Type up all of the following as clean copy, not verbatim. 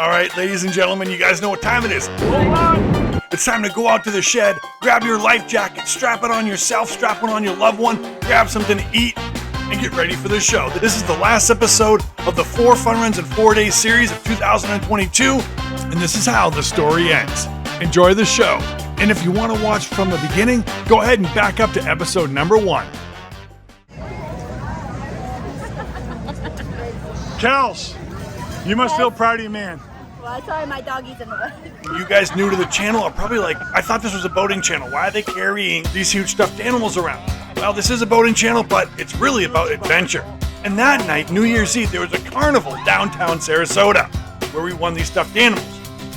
All right, ladies and gentlemen, you guys know what time it is. Hold on. It's time to go out to the shed, grab your life jacket, strap it on yourself, strap one on your loved one, grab something to eat, and get ready for the show. This is the last episode of the 4 Fun Runs in 4 Days series of 2022, and this is how the story ends. Enjoy the show. And if you want to watch from the beginning, go ahead and back up to episode number 1. Kels, you must feel proud of your man. Well, sorry, my doggy's in the way. You guys new to the channel are probably like, I thought this was a boating channel. Why are they carrying these huge stuffed animals around? Well, this is a boating channel, but it's really about adventure. And that night, New Year's Eve, there was a carnival downtown Sarasota where we won these stuffed animals.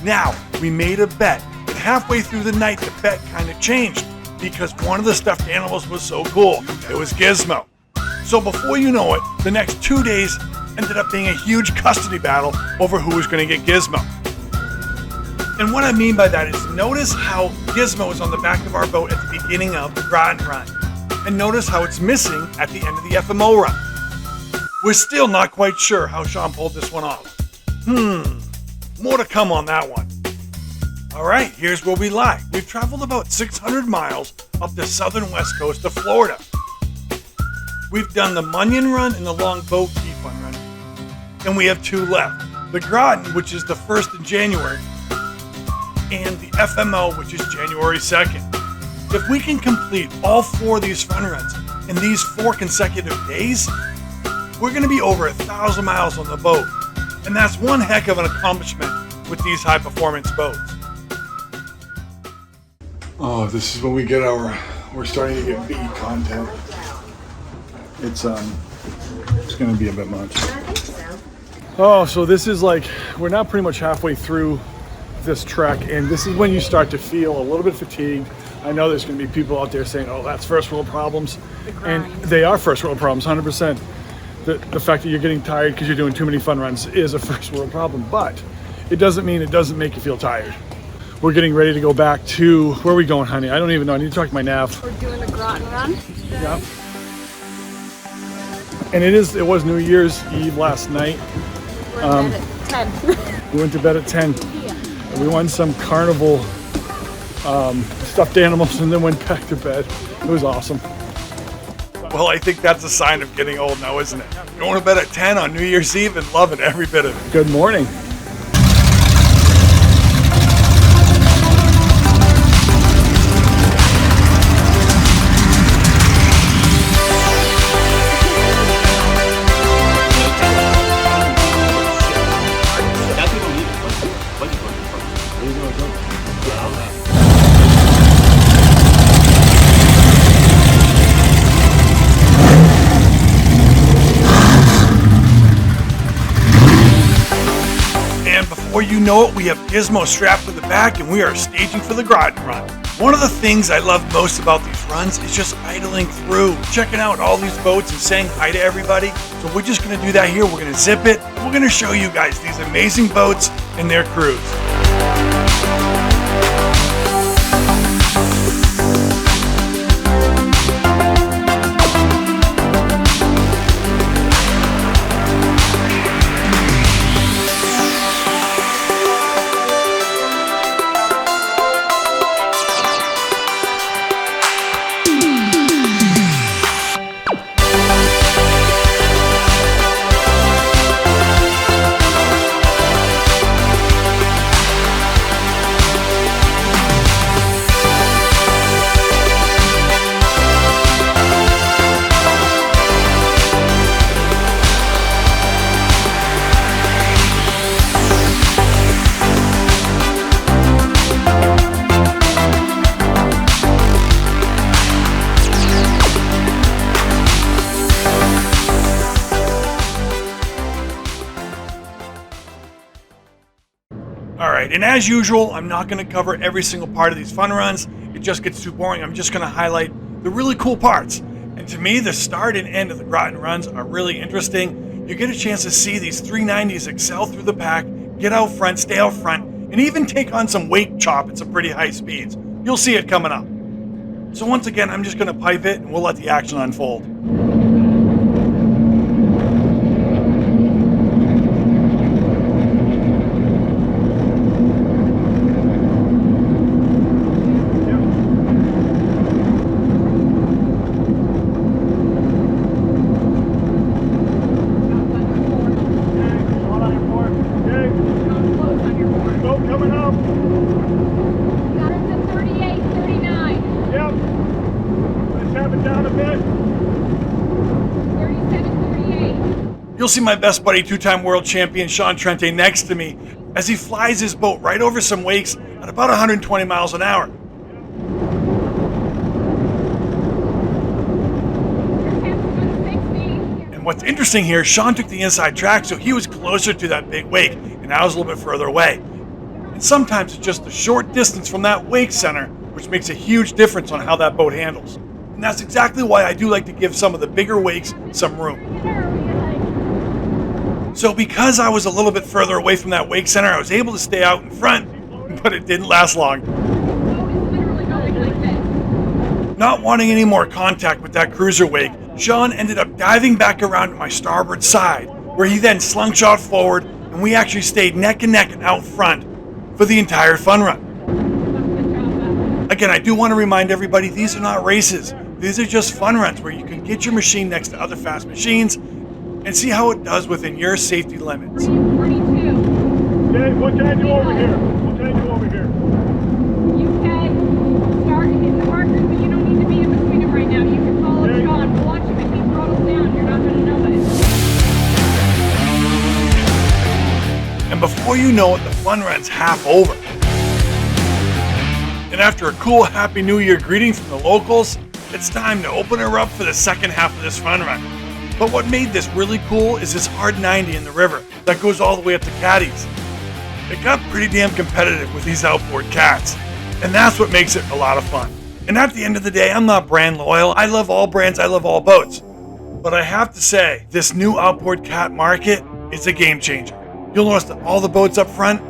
Now, we made a bet, and halfway through the night, the bet kind of changed because one of the stuffed animals was so cool. It was Gizmo. So before you know it, the next 2 days ended up being a huge custody battle over who was going to get Gizmo. And what I mean by that is notice how Gizmo is on the back of our boat at the beginning of the Gratton Run. And notice how it's missing at the end of the FMO run. We're still not quite sure how Shaun pulled this one off. More to come on that one. Alright, here's where we lie. We've traveled about 600 miles up the southern west coast of Florida. We've done the Munyon Run and the Long Boat Key Fun Run. And we have 2 left. The Gratton, which is the 1st of January, and the FMO, which is January 2nd. If we can complete all 4 of these fun runs in these 4 consecutive days, we're going to be over 1,000 miles on the boat. And that's one heck of an accomplishment with these high-performance boats. Oh, this is when we get we're starting to get beat content. It's going to be a bit much. Oh, so this is like, we're now pretty much halfway through this trek, and this is when you start to feel a little bit fatigued. I know there's going to be people out there saying, oh, that's first world problems. And they are first world problems, 100%. The fact that you're getting tired because you're doing too many fun runs is a first world problem, but it doesn't mean it doesn't make you feel tired. We're getting ready to go back to, where are we going, honey? I don't even know. I need to talk to my nav. We're doing the Gratton Run. Yeah. And it was New Year's Eve last night. We're in bed at 10. We went to bed at 10. Yeah. And we won some carnival stuffed animals and then went back to bed. It was awesome. Well, I think that's a sign of getting old now, isn't it? Going to bed at 10 on New Year's Eve and loving every bit of it. Good morning. Before you know it, we have Gizmo strapped to the back and we are staging for the Gratton Run. One of the things I love most about these runs is just idling through, checking out all these boats and saying hi to everybody. So we're just going to do that here. We're going to zip it. We're going to show you guys these amazing boats and their crews. Alright, and as usual, I'm not going to cover every single part of these fun runs. It just gets too boring. I'm just going to highlight the really cool parts. And to me, the start and end of the Gratton runs are really interesting. You get a chance to see these 390s excel through the pack, get out front, stay out front, and even take on some wake chop at some pretty high speeds. You'll see it coming up. So once again, I'm just going to pipe it and we'll let the action unfold. down a bit. 37:38. You'll see my best buddy, two-time world champion Shaun Torrente next to me as he flies his boat right over some wakes at about 120 miles an hour. And what's interesting here, Shaun took the inside track, so he was closer to that big wake, and I was a little bit further away. And sometimes it's just a short distance from that wake center, which makes a huge difference on how that boat handles. And that's exactly why I do like to give some of the bigger wakes some room. So because I was a little bit further away from that wake center, I was able to stay out in front, but it didn't last long. Not wanting any more contact with that cruiser wake, Shaun ended up diving back around to my starboard side, where he then slungshot forward, and we actually stayed neck and neck and out front for the entire fun run. Again, I do want to remind everybody, these are not races. These are just fun runs where you can get your machine next to other fast machines and see how it does within your safety limits. 42. Okay, what can I do over here? What can I do over here? You can start hitting the markers, but you don't need to be in between them right now. You can follow Shaun, watch him. If he throttles down, you're not going to know it. And before you know it, the fun run's half over. And after a cool Happy New Year greeting from the locals, it's time to open her up for the second half of this fun run. But what made this really cool is this hard 90 in the river that goes all the way up to Caddy's. It got pretty damn competitive with these outboard cats, and that's what makes it a lot of fun. And at the end of the day, I'm not brand loyal. I love all brands, I love all boats. But I have to say, this new outboard cat market is a game changer. You'll notice that all the boats up front,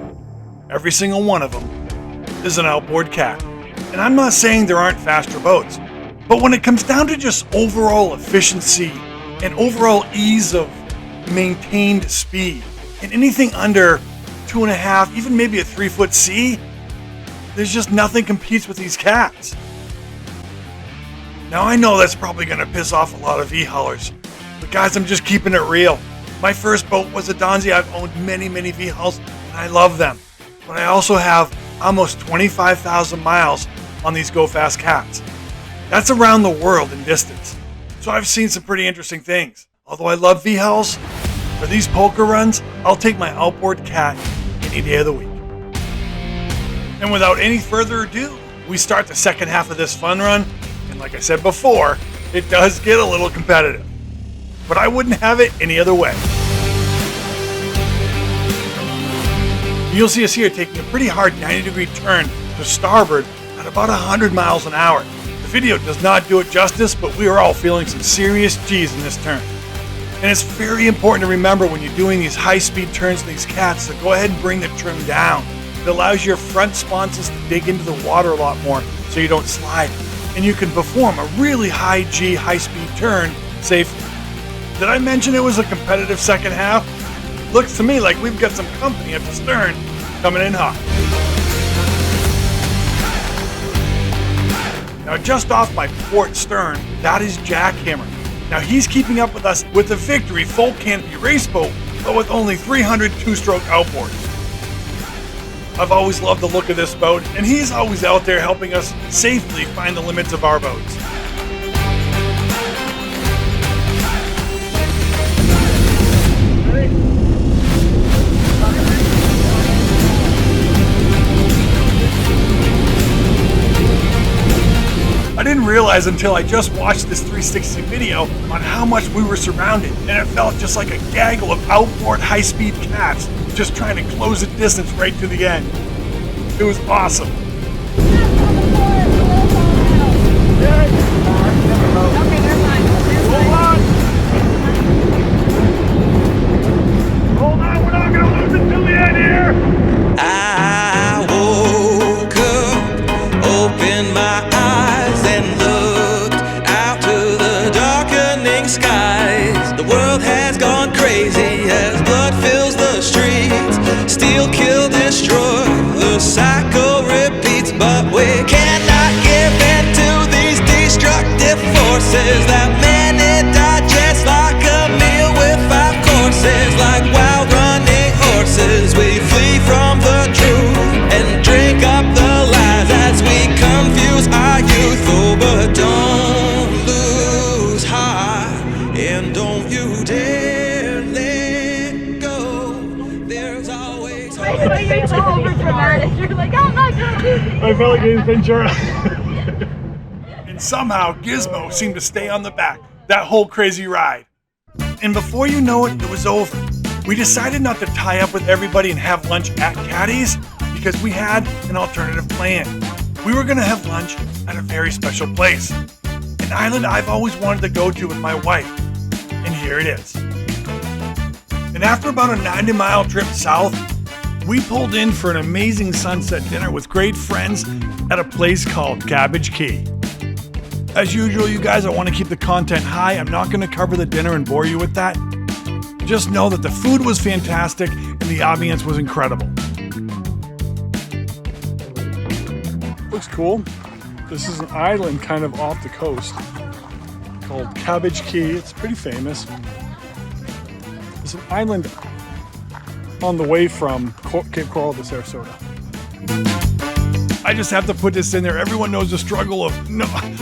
every single one of them, is an outboard cat. And I'm not saying there aren't faster boats, but when it comes down to just overall efficiency and overall ease of maintained speed, and anything under 2.5, even maybe a 3-foot sea, there's just nothing competes with these cats. Now I know that's probably gonna piss off a lot of V-hullers, but guys, I'm just keeping it real. My first boat was a Donzi. I've owned many V-hulls, and I love them. But I also have almost 25,000 miles on these Go Fast cats. That's around the world in distance. So I've seen some pretty interesting things. Although I love V-hulls, for these poker runs, I'll take my outboard cat any day of the week. And without any further ado, we start the second half of this fun run. And like I said before, it does get a little competitive. But I wouldn't have it any other way. You'll see us here taking a pretty hard 90-degree turn to starboard at about 100 miles an hour. The video does not do it justice, but we are all feeling some serious G's in this turn. And it's very important to remember when you're doing these high-speed turns in these cats to go ahead and bring the trim down. It allows your front sponges to dig into the water a lot more so you don't slide. And you can perform a really high G, high-speed turn safely. Did I mention it was a competitive second half? Looks to me like we've got some company at the stern coming in hot. Now just off my port stern, that is Jackhammer. Now he's keeping up with us with the Victory full canopy race boat, but with only 300 two-stroke outboards. I've always loved the look of this boat, and he's always out there helping us safely find the limits of our boats. I didn't realize until I just watched this 360 video on how much we were surrounded, and it felt just like a gaggle of outboard high-speed cats just trying to close the distance right to the end. It was awesome. Okay, they're fine. Hold on! Hold on, we're not gonna lose it till the end here! I woke up, opened my eyes and looked out to the darkening skies. The world has gone crazy as blood fills the streets. Steal, kill, destroy, the cycle repeats. But we cannot give in to these destructive forces that many digest like a meal with 5 courses. Like wild running horses, we flee from the truth and drink up the lies as we confuse our youth. Oh, but don't lose so over dramatic. You're like, I'm not gonna do this. I felt like Ace Ventura. And somehow Gizmo seemed to stay on the back that whole crazy ride. And before you know it, it was over. We decided not to tie up with everybody and have lunch at Caddy's because we had an alternative plan. We were gonna have lunch at a very special place, an island I've always wanted to go to with my wife. And here it is. And after about a 90-mile trip south, we pulled in for an amazing sunset dinner with great friends at a place called Cabbage Key. As usual, you guys, I want to keep the content high. I'm not going to cover the dinner and bore you with that. Just know that the food was fantastic and the ambience was incredible. Looks cool. This is an island kind of off the coast called Cabbage Key. It's pretty famous. It's an island on the way from Cape Coral to Sarasota. I just have to put this in there. Everyone knows the struggle of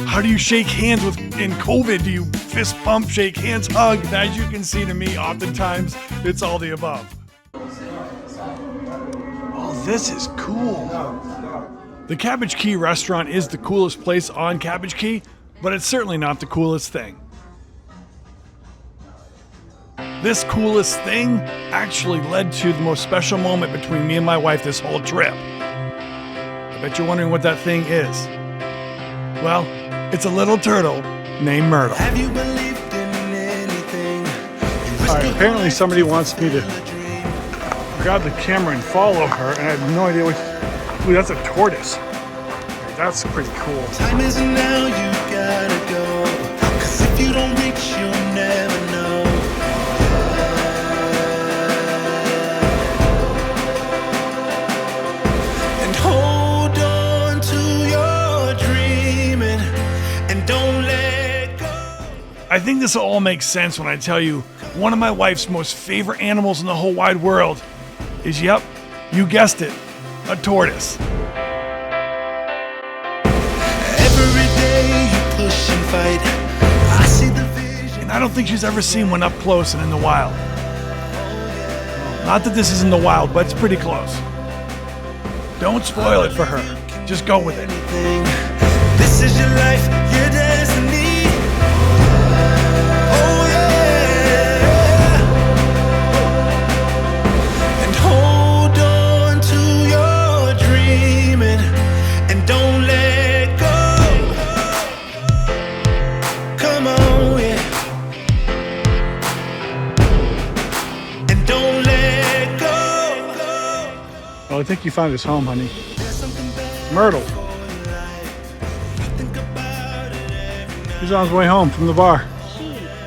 how do you shake hands in COVID? Do you fist pump, shake hands, hug? And as you can see to me, oftentimes it's all the above. Oh, this is cool. The Cabbage Key restaurant is the coolest place on Cabbage Key, but it's certainly not the coolest thing. This coolest thing actually led to the most special moment between me and my wife this whole trip. I bet you're wondering what that thing is. Well, it's a little turtle named Myrtle. Have you believed in anything? Alright, apparently somebody wants me to grab the camera and follow her, and I have no idea what... Ooh, that's a tortoise. That's pretty cool. Time isn't now, you gotta go. 'Cause if you don't reach, you'll never know. And hold on to your dreaming and don't let go. I think this will all make sense when I tell you one of my wife's most favorite animals in the whole wide world is, yep, you guessed it, a tortoise. Every day you push and fight. I see the vision. And I don't think she's ever seen one up close and in the wild. Not that this is in the wild, but it's pretty close. Don't spoil it for her. Just go with it. This is your life, your destiny. Oh yeah. And hold on to your dreaming and don't let go. Come on, yeah. And don't let go. Well, I think you found his home, honey. Myrtle. He's on his way home from the bar.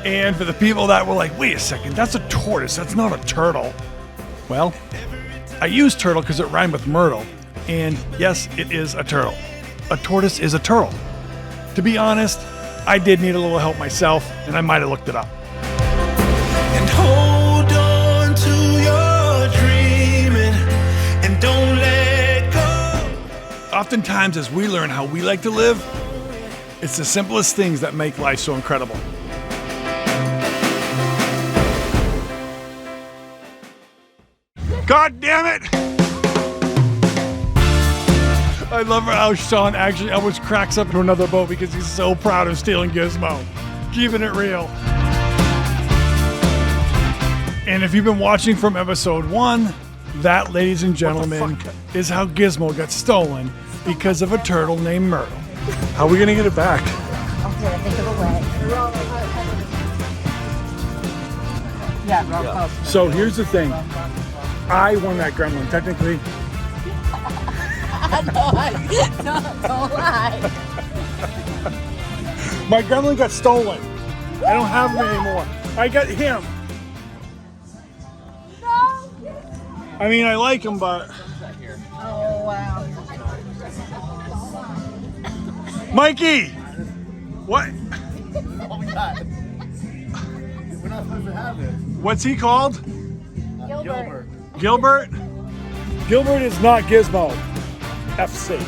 And for the people that were like, wait a second, that's a tortoise, that's not a turtle. Well, I used turtle because it rhymed with Myrtle. And yes, it is a turtle. A tortoise is a turtle. To be honest, I did need a little help myself, and I might have looked it up. And hold on to your dreaming and don't let go. Oftentimes, as we learn how we like to live, it's the simplest things that make life so incredible. God damn it! I love how Shaun actually almost cracks up into another boat because he's so proud of stealing Gizmo. Keeping it real. And if you've been watching from episode 1, that, ladies and gentlemen, is how Gizmo got stolen because of a turtle named Myrtle. How are we gonna get it back? Okay, I think of a way. Yeah, roll close. So here's the thing. I won that gremlin, technically. No, don't lie. My gremlin got stolen. I don't have him anymore. I got him. No. I mean, I like him, but... Oh, wow. Mikey! What? Oh my God. We're not supposed to have it. What's he called? Gilbert. Gilbert? Gilbert is not Gizmo. F's sake.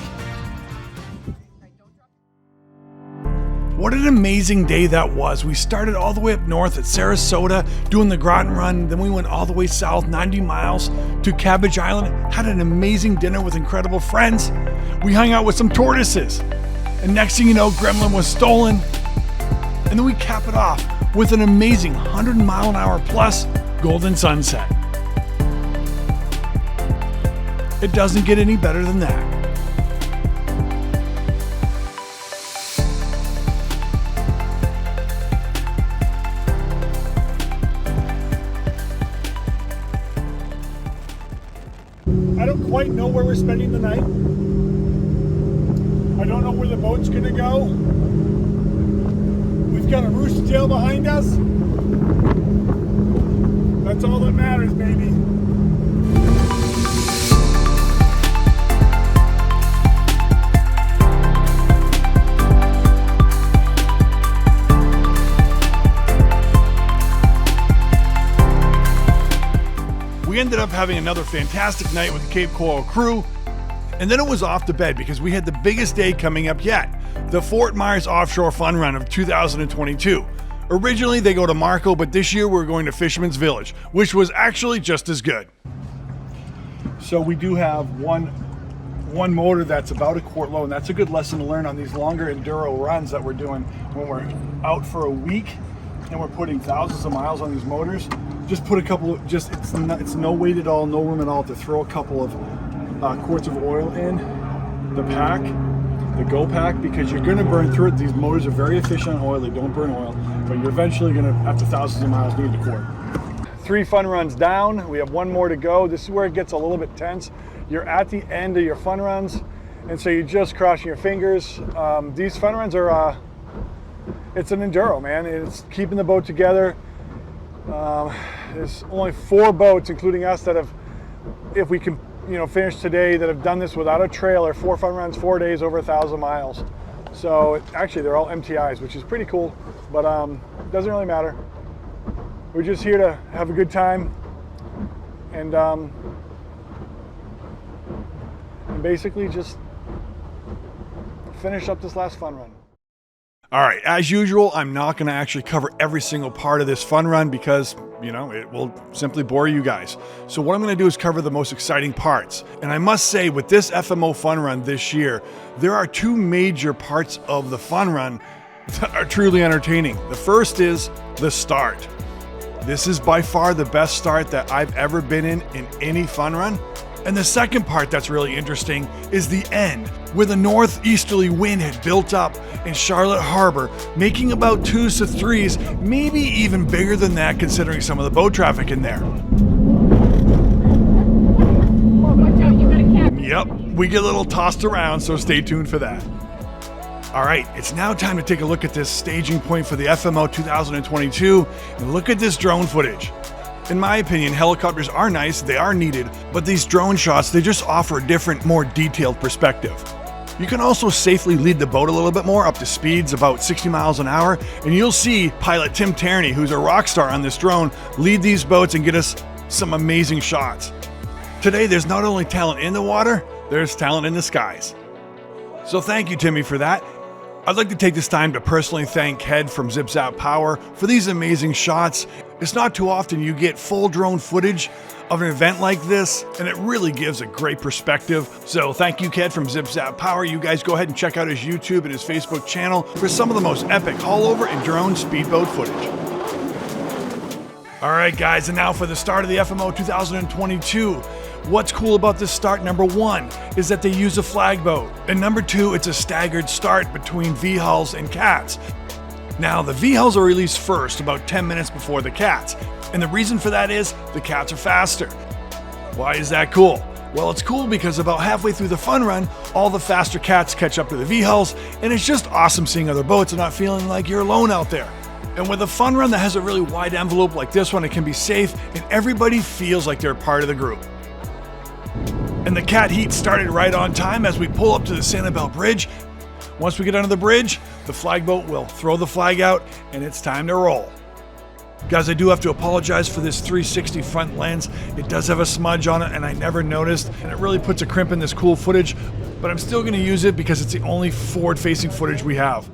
What What an amazing day that was. We started all the way up north at Sarasota doing the Gratton Run, then we went all the way south 90 miles to Cabbage Island, had an amazing dinner with incredible friends. We hung out with some tortoises, and next thing you know, Gremlin was stolen. And then we cap it off with an amazing 100-mile-an-hour plus golden sunset. It doesn't get any better than that. I don't quite know where we're spending the night. I don't know where the boat's gonna go. We've got a rooster tail behind us. That's all that matters, baby. We ended up having another fantastic night with the Cape Coral crew, and then it was off to bed because we had the biggest day coming up yet, the Fort Myers Offshore Fun Run of 2022. Originally they go to Myrtle, but this year we're going to Fisherman's Village, which was actually just as good. So we do have one motor that's about a quart low, and that's a good lesson to learn on these longer enduro runs that we're doing when we're out for a week and we're putting thousands of miles on these motors. Just put a couple of, it's no weight at all, no room at all to throw a couple of quarts of oil in the pack, the Go pack, because you're gonna burn through it. These motors are very efficient on oil, they don't burn oil, but you're eventually gonna, after thousands of miles, need the quart. 3 fun runs down, we have 1 more to go. This is where it gets a little bit tense. You're at the end of your fun runs, and so you're just crossing your fingers. These fun runs are, it's an enduro, man. It's keeping the boat together. There's only 4 boats, including us, that have, if we can, finish today, that have done this without a trailer. 4 fun runs, 4 days, over 1,000 miles. So actually, they're all MTIs, which is pretty cool. But doesn't really matter. We're just here to have a good time, and basically just finish up this last fun run. All right, as usual, I'm not going to actually cover every single part of this fun run because, it will simply bore you guys. So what I'm going to do is cover the most exciting parts. And I must say, with this FMO fun run this year, there are 2 major parts of the fun run that are truly entertaining. The first is the start. This is by far the best start that I've ever been in any fun run. And the second part that's really interesting is the end, where the northeasterly wind had built up in Charlotte Harbor, making about 2s to 3s, maybe even bigger than that considering some of the boat traffic in there. Watch out, you got a cat. Yep, we get a little tossed around, so stay tuned for that. All right, it's now time to take a look at this staging point for the FMO 2022 and look at this drone footage. In my opinion, helicopters are nice, they are needed, but these drone shots, they just offer a different, more detailed perspective. You can also safely lead the boat a little bit more, up to speeds about 60 miles an hour, and you'll see pilot Tim Torrente, who's a rock star on this drone, lead these boats and get us some amazing shots. Today, there's not only talent in the water, there's talent in the skies. So thank you, Timmy, for that. I'd like to take this time to personally thank Hed from ZIPZAP Power for these amazing shots. It's not too often you get full drone footage of an event like this, and it really gives a great perspective. So thank you, Hed from ZIPZAP Power. You guys go ahead and check out his YouTube and his Facebook channel for some of the most epic haulover and drone speedboat footage. All right, guys, and now for the start of the FMO 2022. What's cool about this start, number 1, is that they use a flag boat. And number 2, it's a staggered start between V-hulls and cats. Now, the V-hulls are released first, about 10 minutes before the cats. And the reason for that is the cats are faster. Why is that cool? Well, it's cool because about halfway through the fun run, all the faster cats catch up to the V-hulls, and it's just awesome seeing other boats and not feeling like you're alone out there. And with a fun run that has a really wide envelope like this one, it can be safe and everybody feels like they're part of the group. And the cat heat started right on time as we pull up to the Sanibel Bridge. Once we get under the bridge, the flag boat will throw the flag out and it's time to roll. Guys, I do have to apologize for this 360 front lens. It does have a smudge on it and I never noticed, and it really puts a crimp in this cool footage, but I'm still gonna use it because it's the only forward-facing footage we have.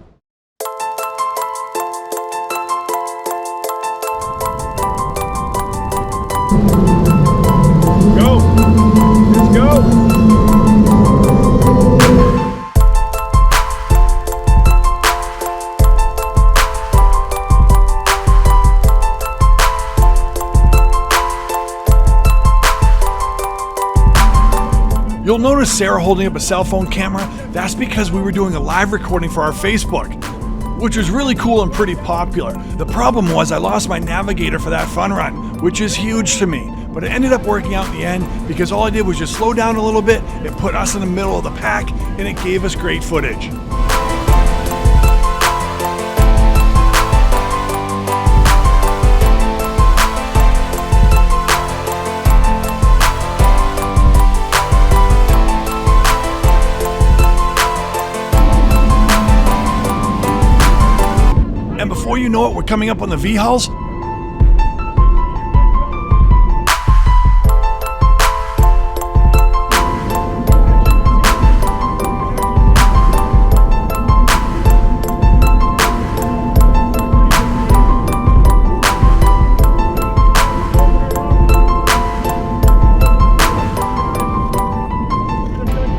Go. Let's go. You'll notice Sarah holding up a cell phone camera. That's because we were doing a live recording for our Facebook, which was really cool and pretty popular. The problem was I lost my navigator for that fun run, which is huge to me. But it ended up working out in the end because all I did was just slow down a little bit, it put us in the middle of the pack, and it gave us great footage. And before you know it, we're coming up on the V-hulls.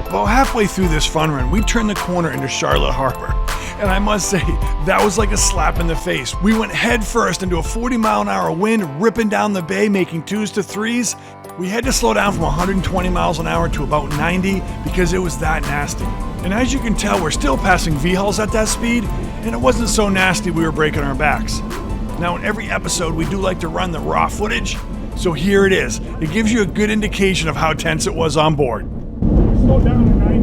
About halfway through this fun run, we turned the corner into Charlotte Harbor. And I must say, that was like a slap in the face. We went head first into a 40-mile-an-hour wind, ripping down the bay, making 2s to 3s. We had to slow down from 120 miles an hour to about 90 because it was that nasty. And as you can tell, we're still passing V-hulls at that speed, and it wasn't so nasty we were breaking our backs. Now, in every episode, we do like to run the raw footage, so here it is. It gives you a good indication of how tense it was on board. Slow down to 90.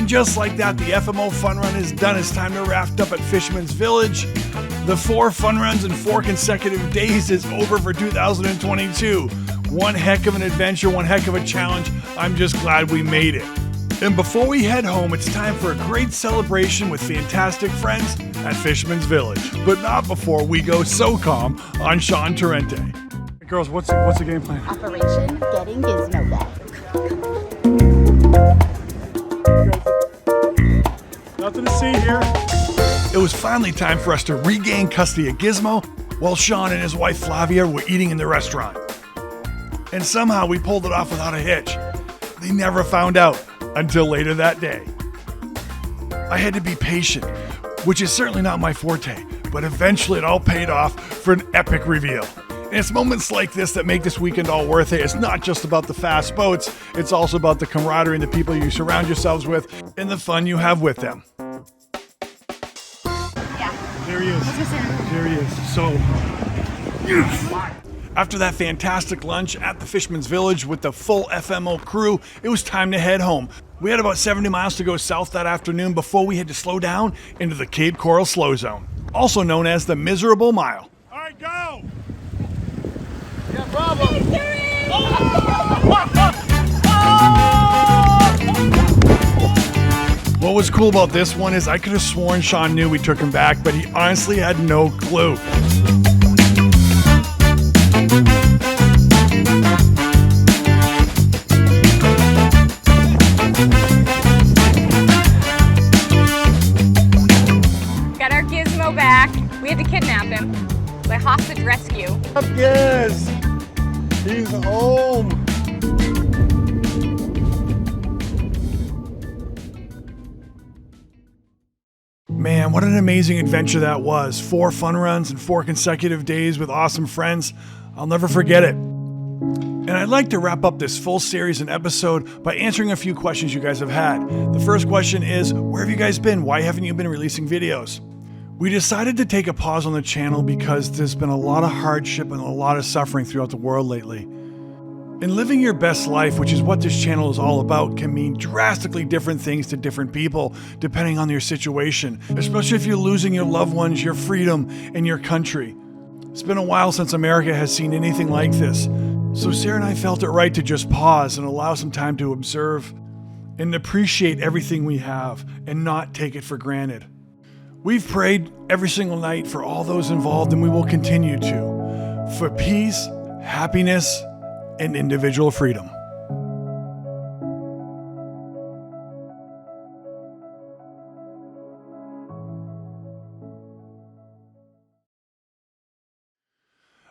Just like that, the FMO fun run is done. It's time to raft up at Fisherman's Village. The 4 fun runs in 4 consecutive days is over for 2022. One heck of an adventure, one heck of a challenge. I'm just glad we made it. And before we head home, it's time for a great celebration with fantastic friends at Fisherman's Village. But not before we go so calm on Shaun Torrente. Girls, what's the game plan? Operation Getting Gizmo Back. Nothing to see here. It was finally time for us to regain custody of Gizmo while Shaun and his wife Flavia were eating in the restaurant. And somehow we pulled it off without a hitch. They never found out until later that day. I had to be patient, which is certainly not my forte, but eventually it all paid off for an epic reveal. And it's moments like this that make this weekend all worth it. It's not just about the fast boats, it's also about the camaraderie and the people you surround yourselves with and the fun you have with them. There he is. There he is. So, After that fantastic lunch at the Fisherman's Village with the full FMO crew, it was time to head home. We had about 70 miles to go south that afternoon before we had to slow down into the Cape Coral Slow Zone, also known as the Miserable Mile. All right, go! Yeah, bravo! What was cool about this one is I could have sworn Shaun knew we took him back, but he honestly had no clue. Got our Gizmo back. We had to kidnap him by hostage rescue. Yes! He's home! Man, what an amazing adventure that was. 4 fun runs and 4 consecutive days with awesome friends. I'll never forget it. And I'd like to wrap up this full series and episode by answering a few questions you guys have had. The first question is, where have you guys been? Why haven't you been releasing videos? We decided to take a pause on the channel because there's been a lot of hardship and a lot of suffering throughout the world lately. And living your best life, which is what this channel is all about, can mean drastically different things to different people depending on your situation, especially if you're losing your loved ones, your freedom, and your country. It's been a while since America has seen anything like this, so Sarah and I felt it right to just pause and allow some time to observe and appreciate everything we have and not take it for granted. We've prayed every single night for all those involved, and we will continue to, for peace, happiness, and individual freedom.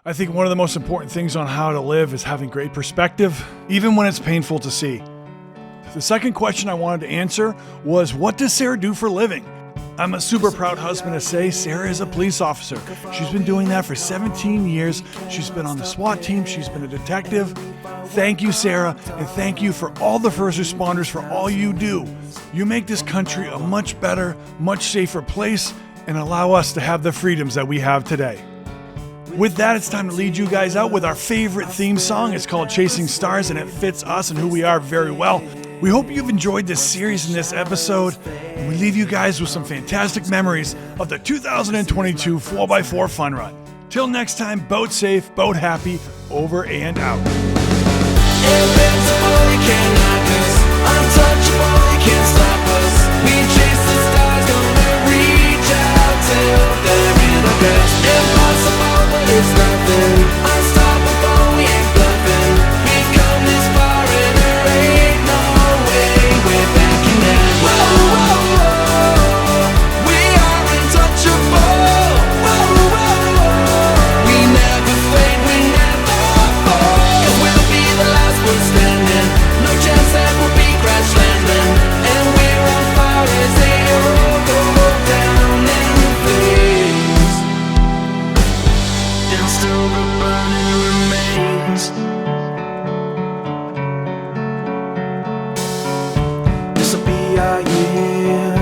I think one of the most important things on how to live is having great perspective, even when it's painful to see. The second question I wanted to answer was, what does Sarah do for a living? I'm a super proud husband to say Sarah is a police officer. She's been doing that for 17 years. She's been on the SWAT team. She's been a detective. Thank you, Sarah, and thank you for all the first responders for all you do. You make this country a much better, much safer place and allow us to have the freedoms that we have today. With that, it's time to lead you guys out with our favorite theme song. It's called Chasing Stars, and it fits us and who we are very well. We hope you've enjoyed this series and this episode, and we leave you guys with some fantastic memories of the 2022 4x4 Fun Run. Till next time, boat safe, boat happy, over and out. Invincible, you can't knock us. Untouchable, you can't stop us. We chase the stars, gonna reach out till they're in our grasp. Impossible, but it's nothing. Unstoppable, we ain't bluffing. We've come this far and there ain't no way we're backing down. Whoa, whoa, whoa. We are untouchable. Whoa, whoa, whoa. We never fade, we never fall. 'Cause we'll be the last one standing. No chance that we'll be crash landing. And we're on fire as they all go down in flames. And still the burning remains. This'll be our year.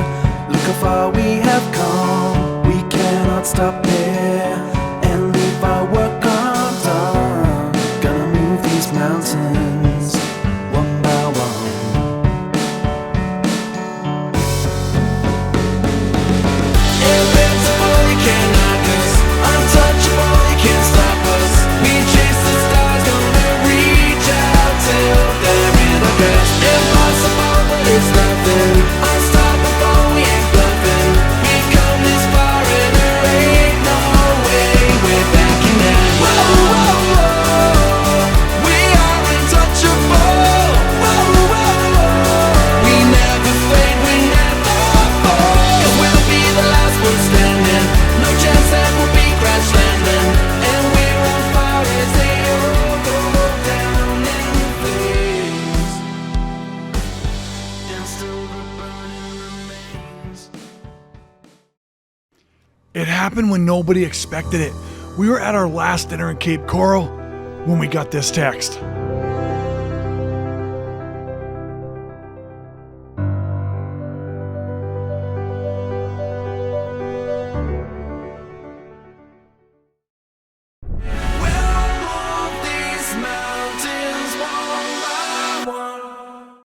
Look how far we have come. We cannot stop there and leave our work undone. Gonna move these mountains one by one. Invincible, you can't knock us. Untouchable, you can't stop us. We chase the stars, gonna reach out till they're in our grasp. Impossible, but it's nothing. Unstoppable, we ain't bluffing. We've come this far and there ain't no way we're backing down. Whoa, whoa, whoa. We are untouchable. Whoa, whoa, whoa. We never fade, we never fall. 'Cause we'll be the last one standing. No chance that we'll be crash landing. And we're on fire as they all go down in flames. And still the burning remains. It happened when nobody expected it. We were at our last dinner in Cape Coral when we got this text.